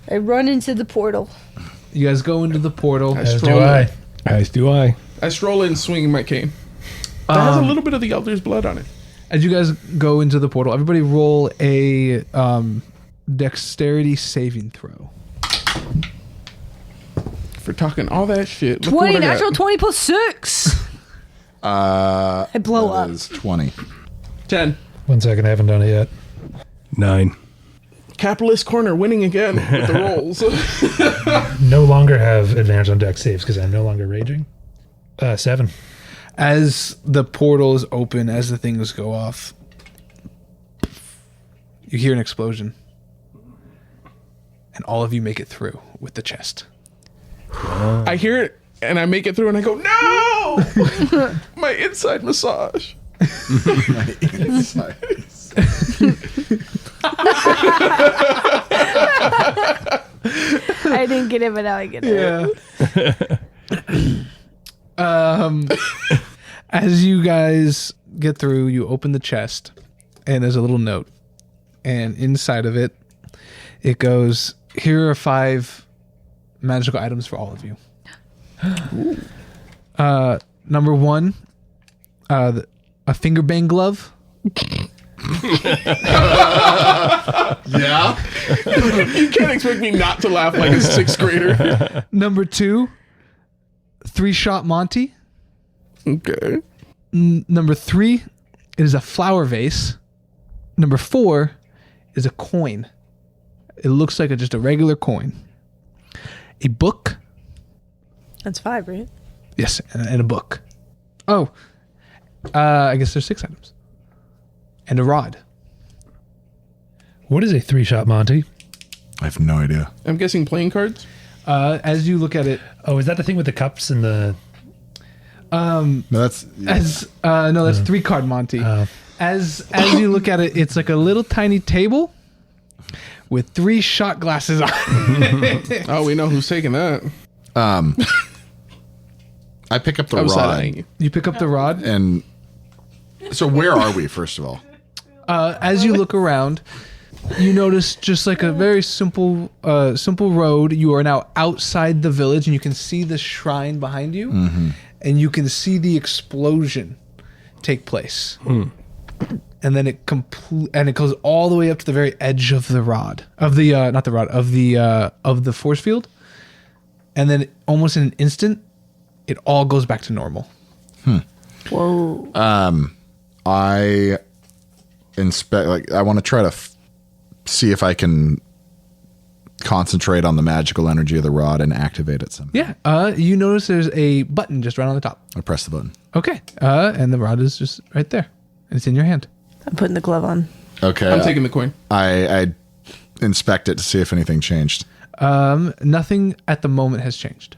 I run into the portal. You guys go into the portal. As do I. As do I. I stroll in swinging my cane. That has a little bit of the Elder's blood on it. As you guys go into the portal, everybody roll a dexterity saving throw. For talking all that shit. Look 20, what I got. natural 20 plus 6. I blow That up. is 20. 10. 1 second, I haven't done it yet. 9. Capitalist corner winning again with the rolls. No longer have advantage on dex saves because I'm no longer raging. 7. As the portals open, as the things go off, you hear an explosion. And all of you make it through with the chest. I hear it and I make it through and I go, no! My inside massage. My inside. I didn't get it, but now I get it. As you guys get through, you open the chest, and there's a little note. And inside of it, it goes, here are 5 magical items for all of you. Number 1, a finger bang glove. Yeah? You can't expect me not to laugh like a 6th grader. Number 2, 3-shot Monty. Okay. Number 3 is a flower vase. Number 4 is a coin. It looks like just a regular coin. A book. That's 5, right? Yes, and a book. Oh, I guess there's 6 items. And a rod. What is a 3-shot Monty? I have no idea. I'm guessing playing cards? As you look at it, Oh, is that the thing with the cups and the... No, that's... that's 3-card Monty. As you look at it, it's like a little tiny table with 3 shot glasses on it. Oh, we know who's taking that. I pick up the I was rod. side-eyeing you. You pick up the rod. And so where are we, first of all? As you look around, you notice just like a very simple road. You are now outside the village, and you can see the shrine behind you, and you can see the explosion take place. And then it goes all the way up to the very edge of the rod of the of the force field, and then almost in an instant, it all goes back to normal. Whoa. I inspect, like, I want to try to see if I can concentrate on the magical energy of the rod and activate it somehow. Yeah. You notice there's a button just right on the top. I press the button. Okay. And the rod is just right there, and it's in your hand. I'm putting the glove on. Okay. I'm taking the coin. I inspect it to see if anything changed. Nothing at the moment has changed.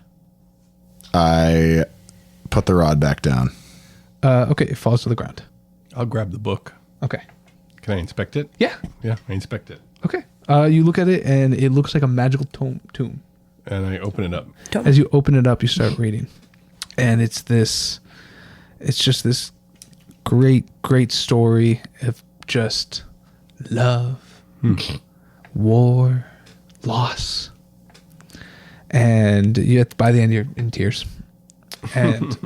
I put the rod back down. Okay, it falls to the ground. I'll grab the book. Okay. Can I inspect it? Yeah. Yeah, I inspect it. Okay. You look at it, and it looks like a magical tomb. And I open it up. As you open it up, you start reading, and it's just this great story of just love, war, loss. and by the end you're in tears. And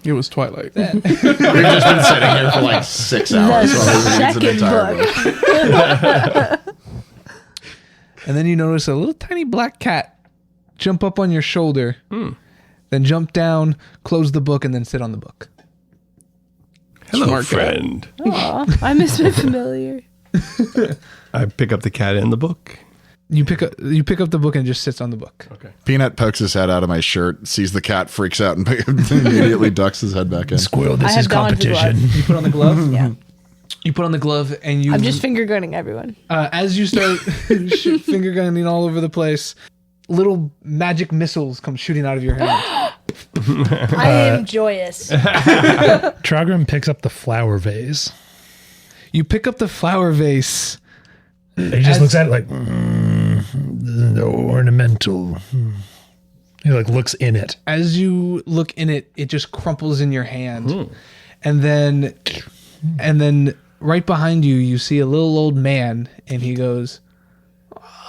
It was Twilight. We've just been sitting here for like 6 hours while we read the entire book. and then you notice a little tiny black cat jump up on your shoulder, then jump down, close the book, and then sit on the book. Hello, Smart cat. friend. Aw, I miss my familiar. I pick up the cat and the book. You pick up the book and it just sits on the book. Okay. Peanut pokes his head out of my shirt, sees the cat, freaks out, and immediately ducks his head back in. Squirrel, I this have is gone to the competition. glove. You put on the glove. Yeah. You put on the glove and you. I'm just finger gunning everyone. As you start finger gunning all over the place, little magic missiles come shooting out of your hand. I am joyous. Trogrim picks up the flower vase. You pick up the flower vase. And he just looks at it like, the ornamental. He like looks in it. As you look in it, it just crumples in your hand. And then right behind you, you see a little old man, and he goes,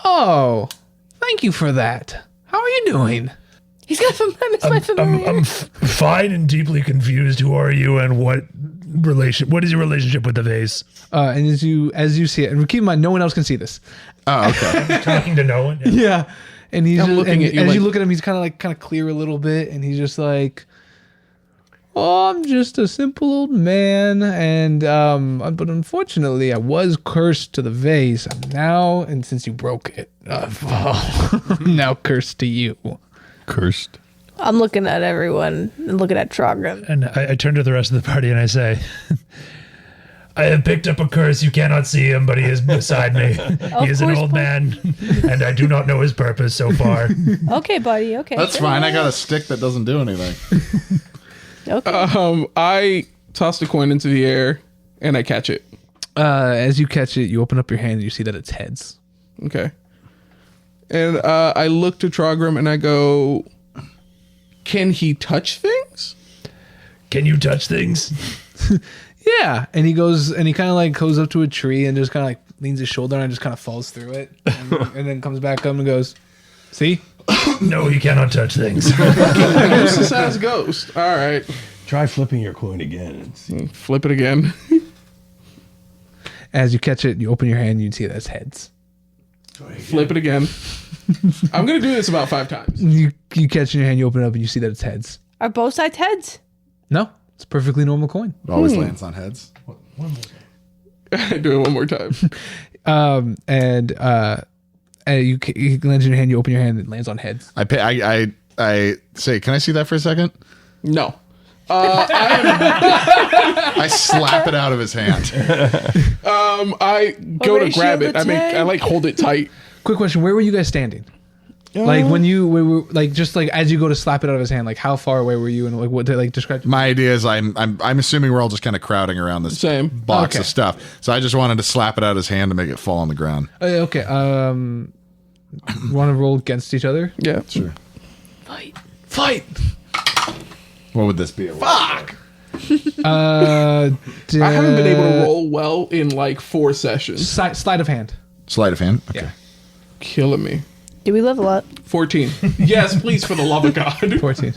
"Oh, thank you for that. How are you doing?" He's got my familiar. I'm fine and deeply confused. Who are you and what is your relationship with the vase? And as you see it, and keep in mind, no one else can see this. Oh, okay. Talking to no one? Yeah. And he's I'm looking at you as like- you look at him, he's kind of clear a little bit, and he's just like, "Oh, I'm just a simple old man, and but unfortunately, I was cursed to the vase. And since you broke it, I'm now cursed to you." Cursed. I'm looking at everyone and looking at Trogrim. And I turn to the rest of the party and I say, I have picked up a curse. You cannot see him, but he is beside me. He is an old man, and I do not know his purpose so far. Okay, buddy. Okay. That's fine. I got a stick that doesn't do anything. Okay. I tossed a coin into the air and I catch it. As you catch it, you open up your hand and you see that it's heads. Okay. And I look to Trogrim and I go, "Can he touch things?" Can you touch things? Yeah, and he goes and he kind of like goes up to a tree and just kind of like leans his shoulder and just kind of falls through it, and then comes back up and goes, "See." No, you cannot touch things. Ghost is as ghost. All right. Try flipping your coin again and see. Flip it again. As you catch it, you open your hand and you see that it's heads. Flip it again. I'm going to do this about 5 times. You catch it in your hand, you open it up, and you see that it's heads. Are both sides heads? No, it's a perfectly normal coin. It always lands on heads. Do it one more time. And you lands in your hand, you open your hand, and it lands on heads. I say, can I see that for a second? No. I slap it out of his hand. I go to Horatio grab it. the I like hold it tight. Quick question: where were you guys standing? Like when you were like just like as you go to slap it out of his hand, like how far away were you, and like what to like describe? My idea is I'm assuming we're all just kind of crowding around this Same. box Okay. of stuff. So I just wanted to slap it out of his hand to make it fall on the ground. Okay. Want to roll against each other? Yeah. Sure. Fight. What would this be? Fuck. I I haven't been able to roll well in like 4 sessions. Sleight of hand. Sleight of hand? Okay. Yeah. Killing me. Do we level up? 14. Yes, please, for the love of God. 14.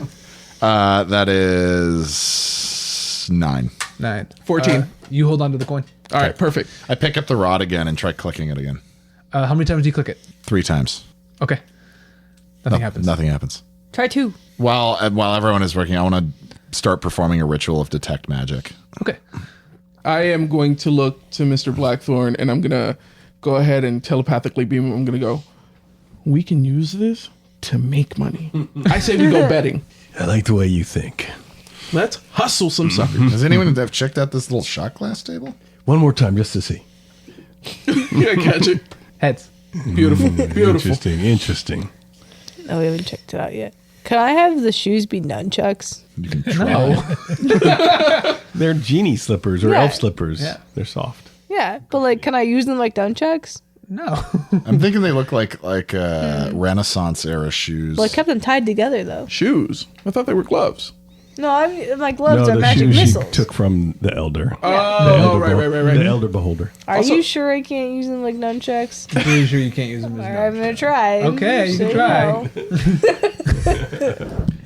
That is 9. 9. 14. You hold on to the coin. All right, perfect. I pick up the rod again and try clicking it again. How many times do you click it? 3 times. Okay. Nothing happens. Nothing happens. Try 2. While everyone is working, I want to start performing a ritual of detect magic. Okay. I am going to look to Mr. Blackthorn and I'm going to go ahead and telepathically beam him. I'm going to go, we can use this to make money. I say we go betting. I like the way you think. Let's hustle some suckers. Does anyone have checked out this little shot glass table? One more time just to see. Yeah, catch it. Heads. Beautiful. Beautiful. Interesting. No, we haven't checked it out yet. Can I have the shoes be nunchucks? You can try. They're genie slippers or Yeah. elf slippers. Yeah. They're soft. Yeah, but like, can I use them like nunchucks? No. I'm thinking they look like Renaissance era shoes. Well, I kept them tied together though. Shoes. I thought they were gloves. No, my gloves No, are the magic shoes missiles. she took from the elder. Oh, right. The elder beholder. Are Also- you sure I can't use them like nunchucks? I'm pretty sure you can't use them as Alright, I'm gonna try. Okay, you can So try. know.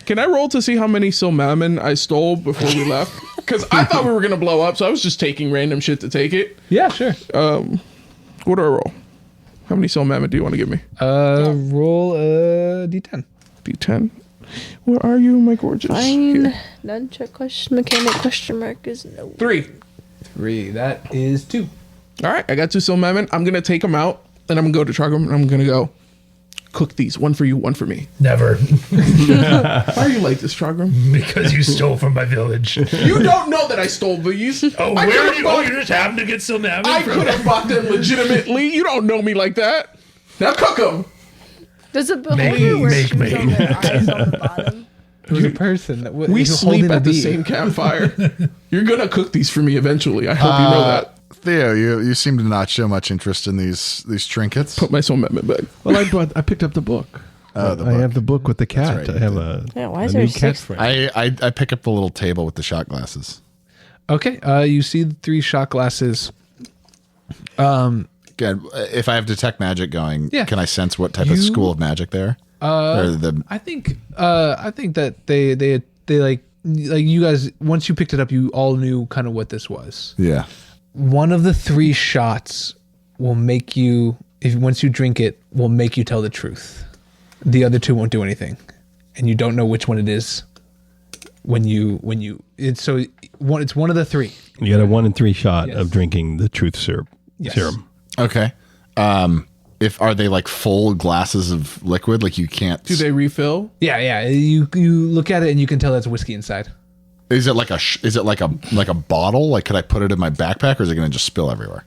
Can I roll to see how many Silmamin I stole before we left? Because I thought we were gonna blow up, so I was just taking random shit to take it. Yeah, sure. What do I roll? How many Silmamin do you want to give me? Roll a d10. D10. Where are you, my gorgeous? Fine. Here. Nunchuck question mechanic question mark is no. 3. 3. That is 2. All right, I got 2 Silmamin. I'm gonna take them out, and I'm gonna go to Trogrim, and I'm gonna go cook these. One for you, one for me. Never. Why are you like this, Trogrim? Because you stole from my village. You don't know that I stole these. Oh, I where could've do you? bought- Oh, you just happened to get some I Mammon from. could have bought them legitimately. You don't know me like that. Now cook them. Does a beholder Make- wear make shoes me. on their eyes on the bottom? It was a person that We sleep at the same campfire. You're gonna cook these for me eventually. I hope you know that. Theo, you seem to not show much interest in these trinkets. Put my soul method back. Well, I picked up the book. Oh, the I book. have the book with the cat. right, I you have did. a, Yeah, why a is there new 6? cat friend. I pick up the little table with the shot glasses. Okay, you see the 3 shot glasses. Good. If I have detect magic going, Yeah. can I sense what type of school of magic there? Or the I think that they like you guys, once you picked it up, you all knew kind of what this was. yeah. One of the 3 shots will make you, if once you drink it, will make you tell the truth. The other 2 won't do anything, and you don't know which one it is. It's one of the 3. You got a 1 in 3 shot Yes. of drinking the truth serum. Yes. Okay. If are they like full glasses of liquid? Like you can't. Do they refill? Yeah. You look at it and you can tell that's whiskey inside. Is it like a bottle? Like could I put it in my backpack, or is it going to just spill everywhere?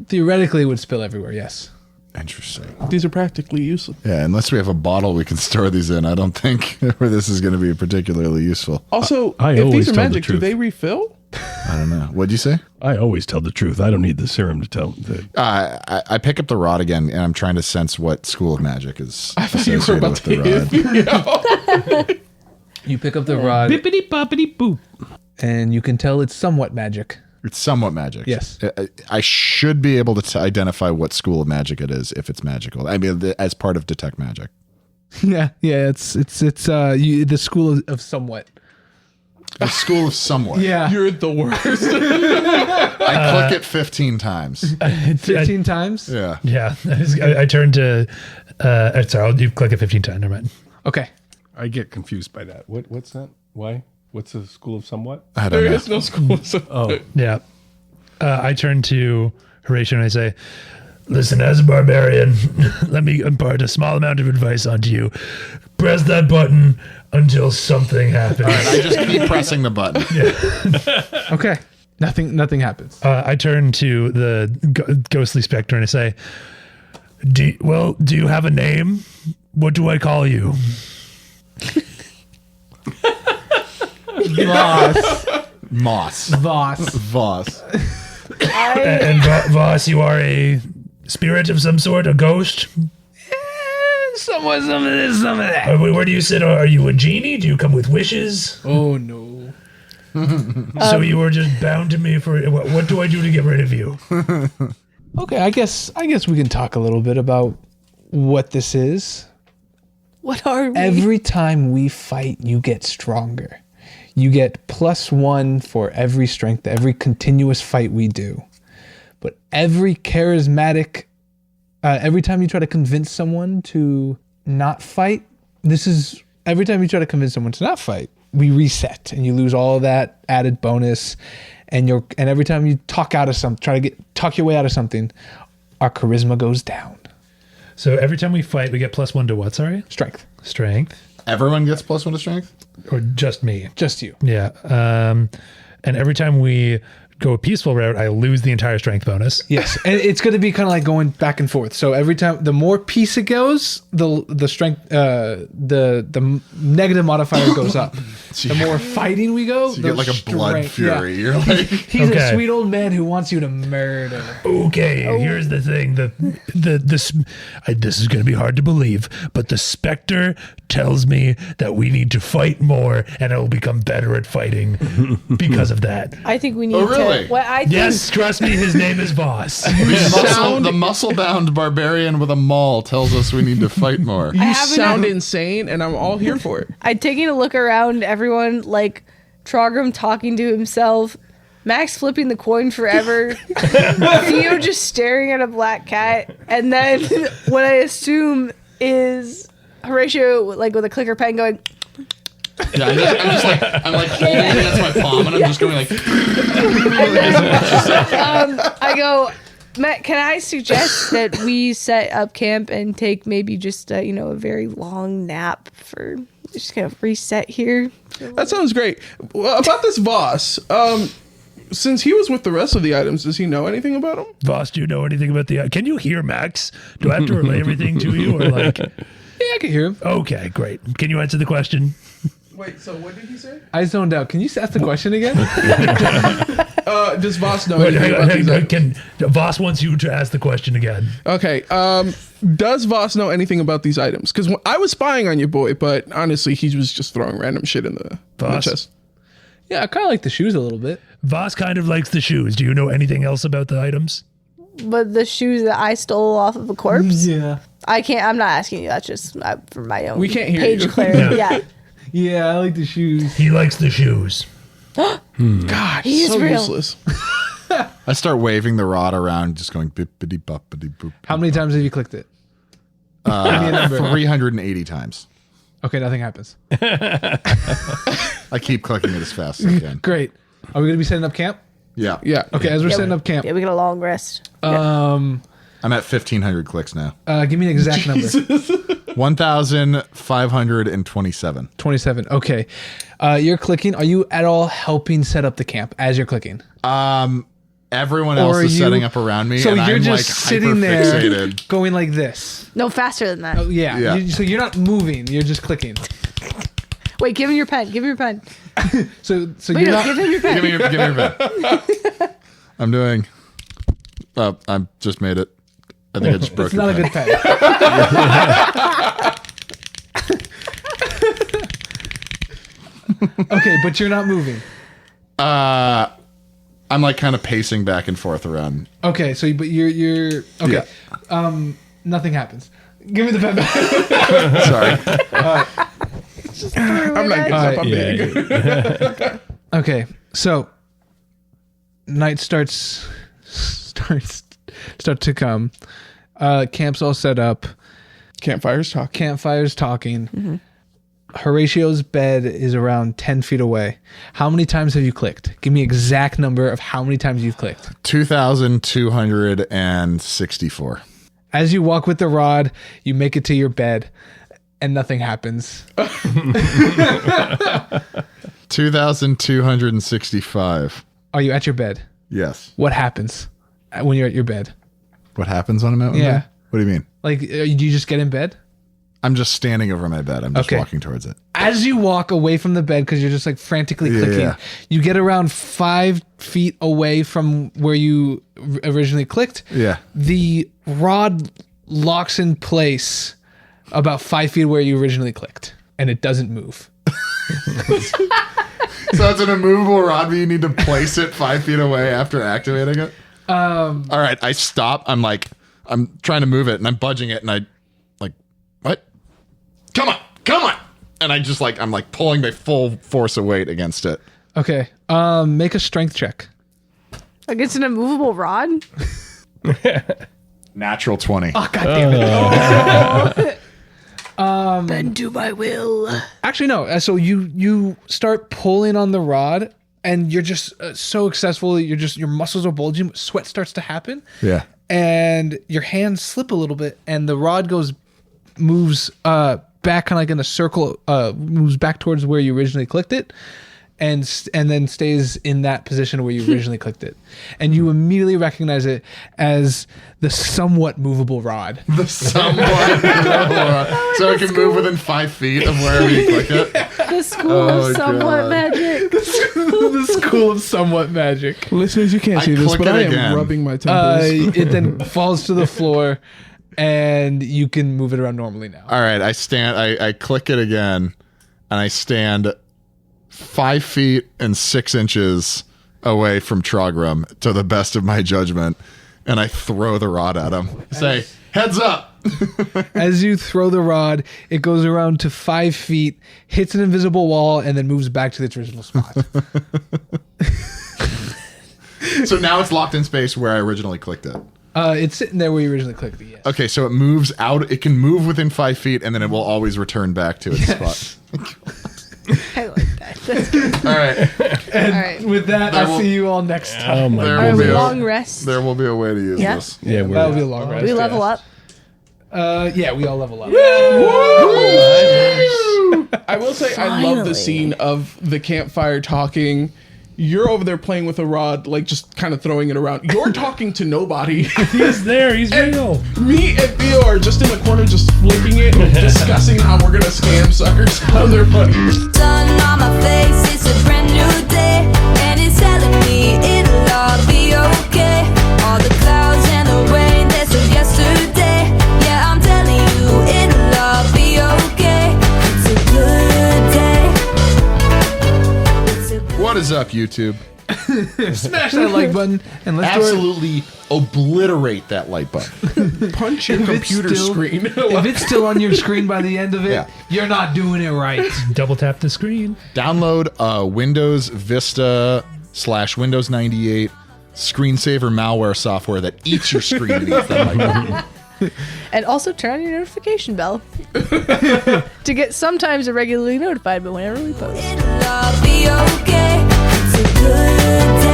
Theoretically, it would spill everywhere. Yes. Interesting. These are practically useless. Yeah, unless we have a bottle we can store these in, I don't think where this is going to be particularly useful. Also, I if always these are tell the magic, do truth. they refill? I don't know. What'd you say? I always tell the truth. I don't need the serum to tell. I pick up the rod again, and I'm trying to sense what school of magic is I thought you were associated about with to the rod. You pick up the rod Bippity boppity boop. and you can tell it's somewhat magic. It's somewhat magic. Yes. I should be able to identify what school of magic it is if it's magical. I mean, as part of detect magic. Yeah. It's the school of somewhat. The school of somewhat. Yeah. You're the worst. I click it 15 times. 15 times. Yeah. Yeah, I turned to. Sorry, you click it 15 times. Never mind. Okay. I get confused by that. What's that? Why? What's the school of somewhat? I don't There know. is no school. Oh, Yeah. I turn to Horatio and I say, "Listen, as a barbarian, let me impart a small amount of advice onto you. Press that button until something happens." I just keep pressing the button. Okay. Nothing happens. I turn to the ghostly specter and I say, do you have a name? What do I call you?" Voss. Voss. And Voss, you are a spirit of some sort, a ghost? Somewhat some of this, some of that. Where do you sit? Are you a genie? Do you come with wishes? Oh no. So you are just bound to me for what do I do to get rid of you? Okay, I guess we can talk a little bit about what this is. What are we? Every time we fight, you get stronger. You get +1 for every strength, every continuous fight we do. But every charismatic, every time you try to convince someone to not fight, every time you try to convince someone to not fight, we reset and you lose all of that added bonus. And every time you talk out of something, talk your way out of something, our charisma goes down. So every time we fight, we get +1 to what? Sorry, Strength. strength, Everyone gets +1 to strength? or just me? Just you. Yeah. And every time we go a peaceful route, I lose the entire strength bonus. Yes, and it's going to be kind of like going back and forth. So every time, the more peace it goes, the strength, the negative modifier goes up. The more fighting we go, You get like a blood fury. Yeah. You're like, He's a sweet old man who wants you to murder. Okay, here's the thing. This is going to be hard to believe, but the Spectre tells me that we need to fight more, and I will become better at fighting because of that. I think we need Oh, really? to. Well, I think, Yes, trust me, his name is Voss. the muscle-bound barbarian with a maul tells us we need to fight more. You haven't- sound insane, and I'm all here for it. I'm taking a look around everyone, like Trogrim talking to himself, Max flipping the coin forever, Theo just staring at a black cat, and then what I assume is Horatio like with a clicker pen going. Yeah, I'm like holding it against my palm, and I'm just going like. I go, Matt, can I suggest that we set up camp and take maybe just a very long nap for just kind of reset here? That sounds great. Well, about this Voss, since he was with the rest of the items, does he know anything about him? Voss, do you know anything about can you hear Max? Do I have to relay everything to you, or like? Yeah, I can hear him. Okay, great. Can you answer the question? Wait, so what did he say? I zoned out. Can you ask the question again? Does Voss know Wait, anything about these items? Voss wants you to ask the question again. Okay, does Voss know anything about these items? Because I was spying on you, boy, but honestly, he was just throwing random shit in the Voss? chest. Yeah, I kind of like the shoes a little bit. Voss kind of likes the shoes. Do you know anything else about the items? But the shoes that I stole off of a corpse, Yeah. I can't. I'm not asking you. That's just for my own. We can't hear page you. clarity. Yeah. Yeah, I like the shoes. He likes the shoes. God, He is so real. useless. I start waving the rod around, just going bippity boppity boop. How many times have you clicked it? Give me a number. 380 times. Okay, nothing happens. I keep clicking it as fast as I can. Great. Are we going to be setting up camp? Yeah. Yeah. Okay, as we're setting up camp, Yeah, we get a long rest. um, I'm at 1,500 clicks now. give me an exact number. 1,527. 27. Okay. You're clicking. Are you at all helping set up the camp as you're clicking? Everyone else Or is you- setting up around me, So and you're I'm just like sitting there hyper-fixated. going like this. No, faster than that. Oh, yeah. Yeah. So you're not moving. You're just clicking. Wait, give him your pen. Give him your pen. So Wait, you're no, not. give him your pen. Give me your pen. I'm doing. I just made it. I think I just broke It's your not a pen. good pen. Okay, but you're not moving. I'm like kind of pacing back and forth around. Okay, so but you're okay. Yeah. Nothing happens. Give me the pen back. Sorry. I'm not getting up. I'm big. Okay, so night starts to come. Camp's all set up. Campfires talk. Campfire's talking. Horatio's bed is around 10 feet away. How many times have you clicked? Give me exact number of how many times you've clicked. 2,264. As you walk with the rod, you make it to your bed, and nothing happens. 2,265. Are you at your bed? Yes. What happens when you're at your bed? What happens when I'm at my Yeah. bed? What do you mean? Like, do you just get in bed? I'm just standing over my bed. I'm just Okay. walking towards it. As you walk away from the bed, because you're just like frantically clicking, Yeah. you get around 5 feet away from where you originally clicked. Yeah. The rod locks in place about 5 feet where you originally clicked, and it doesn't move. So it's an immovable rod, but you need to place it 5 feet away after activating it? All right, I stop. I'm trying to move it, and I'm budging it, and I, like, what? Come on. And I just, I'm pulling my full force of weight against it. Okay. Make a strength check. Like it's an immovable rod. Natural 20. Oh, God damn it. Bend to my will. Actually, no. So you start pulling on the rod, and you're just so successful. Your muscles are bulging. Sweat starts to happen. Yeah. And your hands slip a little bit, and the rod moves back kind of like in a circle, moves back towards where you originally clicked it, and then stays in that position where you originally clicked it, and you immediately recognize it as the somewhat movable rod. The somewhat so it can move within 5 feet of wherever you click it. The school of somewhat God. magic. The school of somewhat magic. Listeners, you can't I see this, click but it I am again. rubbing my temples. It then falls to the floor, and you can move it around normally now. All right, I click it again, and I stand 5 feet and 6 inches away from Trogrum to the best of my judgment, and I throw the rod at him. Say, heads up! As you throw the rod, it goes around to 5 feet, hits an invisible wall, and then moves back to its original spot. So now it's locked in space where I originally clicked it. It's sitting there where you originally clicked it. Yes. Okay, so it moves out. It can move within 5 feet, and then it will always return back to its spot. I like that. That's good. All right. And All right. with that, There I'll will- see you all next time. Oh my There Our will be a- long rest. There will be a way to use Yeah. this. Yeah, That'll be a long rest. We level yes. up. Yeah, we all level up. I will say I love Finally. the scene of the campfire talking. You're over there playing with a rod, like just kind of throwing it around. You're talking to nobody. He's there. He's real. Me and Theo are just in the corner, just flipping it and discussing how we're gonna scam suckers out of their money. Sun on my face, it's a brand new day, and it's telling me it'll all be okay. All the clouds and the rain, that's of yesterday. Yeah, I'm telling you, it'll all be okay. It's a good day. It's a good What is up, YouTube? Smash that like button and let's do Absolutely obliterate that like button. Punch your If it's computer still- screen. it. If it's still on your screen by the end of it, Yeah. you're not doing it right. Double tap the screen. Download Windows Vista / Windows 98 screensaver malware software that eats your screen beneath that like button. And also turn on your notification bell to get sometimes irregularly notified, but whenever we post. It'll all be okay. It's a good day.